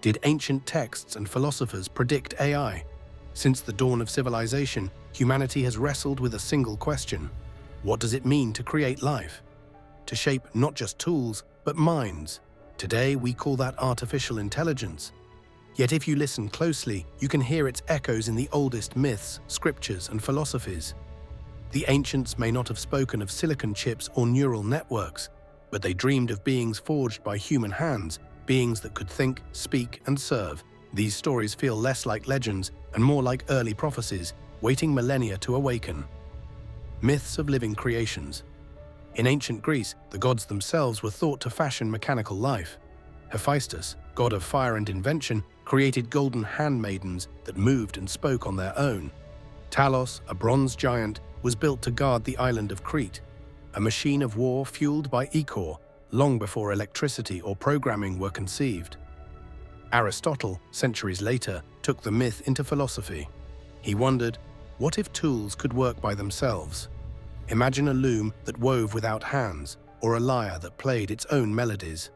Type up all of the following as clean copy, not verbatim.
Did ancient texts and philosophers predict AI? Since the dawn of civilization, humanity has wrestled with a single question. What does it mean to create life? To shape not just tools, but minds. Today, we call that artificial intelligence. Yet if you listen closely, you can hear its echoes in the oldest myths, scriptures, and philosophies. The ancients may not have spoken of silicon chips or neural networks, but they dreamed of beings forged by human hands, beings that could think, speak, and serve. These stories feel less like legends and more like early prophecies, waiting millennia to awaken. Myths of living creations. In ancient Greece, the gods themselves were thought to fashion mechanical life. Hephaestus, god of fire and invention, created golden handmaidens that moved and spoke on their own. Talos, a bronze giant, was built to guard the island of Crete, a machine of war fueled by ichor, long before electricity or programming were conceived. Aristotle, centuries later, took the myth into philosophy. He wondered, what if tools could work by themselves? Imagine a loom that wove without hands, or a lyre that played its own melodies.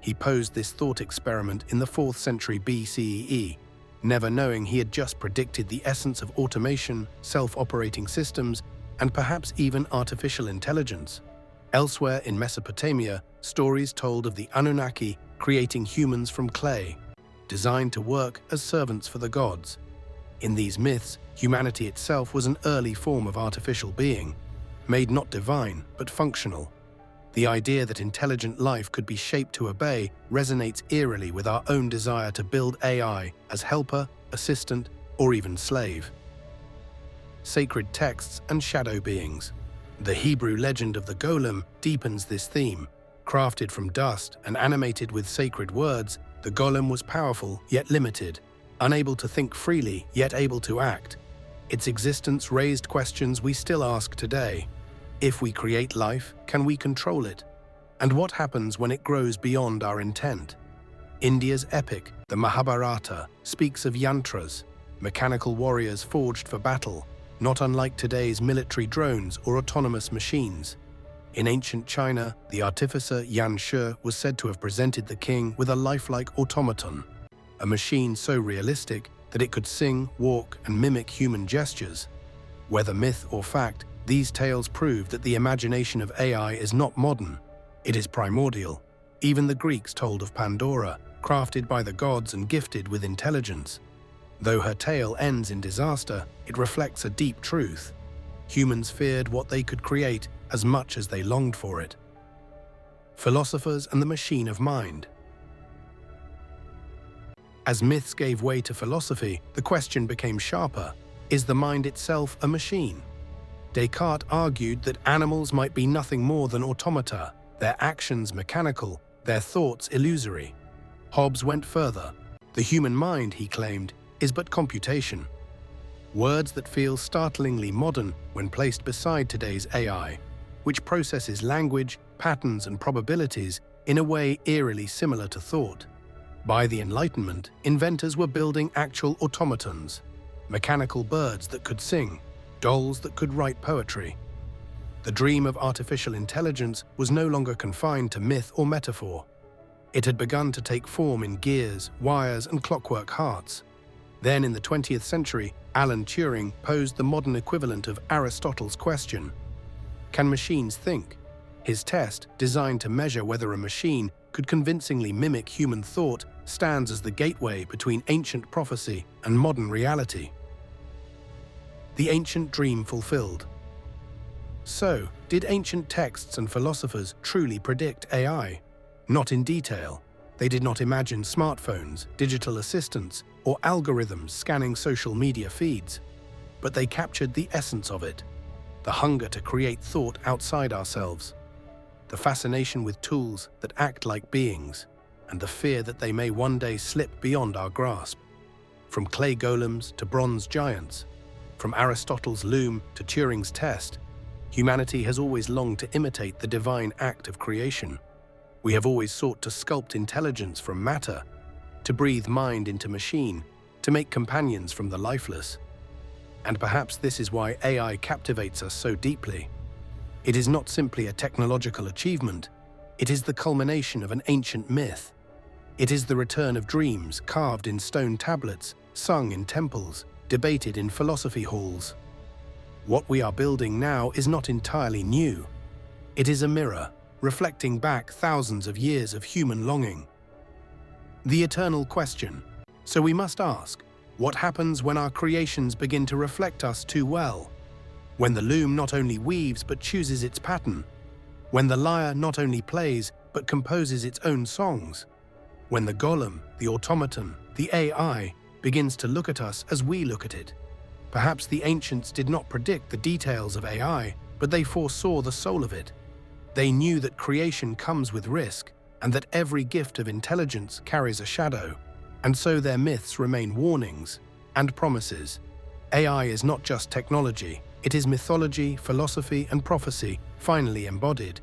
He posed this thought experiment in the 4th century BCE, never knowing he had just predicted the essence of automation, self-operating systems, and perhaps even artificial intelligence. Elsewhere in Mesopotamia, stories told of the Anunnaki creating humans from clay, designed to work as servants for the gods. In these myths, humanity itself was an early form of artificial being, made not divine, but functional. The idea that intelligent life could be shaped to obey resonates eerily with our own desire to build AI as helper, assistant, or even slave. Sacred texts and shadow beings. The Hebrew legend of the golem deepens this theme. Crafted from dust and animated with sacred words, the golem was powerful yet limited, unable to think freely yet able to act. Its existence raised questions we still ask today. If we create life, can we control it? And what happens when it grows beyond our intent? India's epic, the Mahabharata, speaks of yantras, mechanical warriors forged for battle, not unlike today's military drones or autonomous machines. In ancient China, the artificer Yan Shi was said to have presented the king with a lifelike automaton, a machine so realistic that it could sing, walk, and mimic human gestures. Whether myth or fact, these tales prove that the imagination of AI is not modern, it is primordial. Even the Greeks told of Pandora, crafted by the gods and gifted with intelligence. Though her tale ends in disaster, it reflects a deep truth. Humans feared what they could create as much as they longed for it. Philosophers and the machine of mind. As myths gave way to philosophy, the question became sharper. Is the mind itself a machine? Descartes argued that animals might be nothing more than automata, their actions mechanical, their thoughts illusory. Hobbes went further. The human mind, he claimed, is but computation. Words that feel startlingly modern when placed beside today's AI, which processes language, patterns, and probabilities in a way eerily similar to thought. By the Enlightenment, inventors were building actual automatons, mechanical birds that could sing, dolls that could write poetry. The dream of artificial intelligence was no longer confined to myth or metaphor. It had begun to take form in gears, wires, and clockwork hearts. Then in the 20th century, Alan Turing posed the modern equivalent of Aristotle's question. Can machines think? His test, designed to measure whether a machine could convincingly mimic human thought, stands as the gateway between ancient prophecy and modern reality. The ancient dream fulfilled. So, did ancient texts and philosophers truly predict AI? Not in detail. They did not imagine smartphones, digital assistants, or algorithms scanning social media feeds. But they captured the essence of it, the hunger to create thought outside ourselves, the fascination with tools that act like beings, and the fear that they may one day slip beyond our grasp. From clay golems to bronze giants, from Aristotle's loom to Turing's test, humanity has always longed to imitate the divine act of creation. We have always sought to sculpt intelligence from matter, to breathe mind into machine, to make companions from the lifeless. And perhaps this is why AI captivates us so deeply. It is not simply a technological achievement, it is the culmination of an ancient myth. It is the return of dreams carved in stone tablets, sung in temples, debated in philosophy halls. What we are building now is not entirely new. It is a mirror, reflecting back thousands of years of human longing. The eternal question. So we must ask, what happens when our creations begin to reflect us too well? When the loom not only weaves but chooses its pattern? When the lyre not only plays but composes its own songs? When the golem, the automaton, the AI begins to look at us as we look at it? Perhaps the ancients did not predict the details of AI, but they foresaw the soul of it. They knew that creation comes with risk, and that every gift of intelligence carries a shadow, and so their myths remain warnings and promises. AI is not just technology, it is mythology, philosophy, and prophecy finally embodied.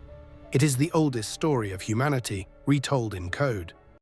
It is the oldest story of humanity, retold in code.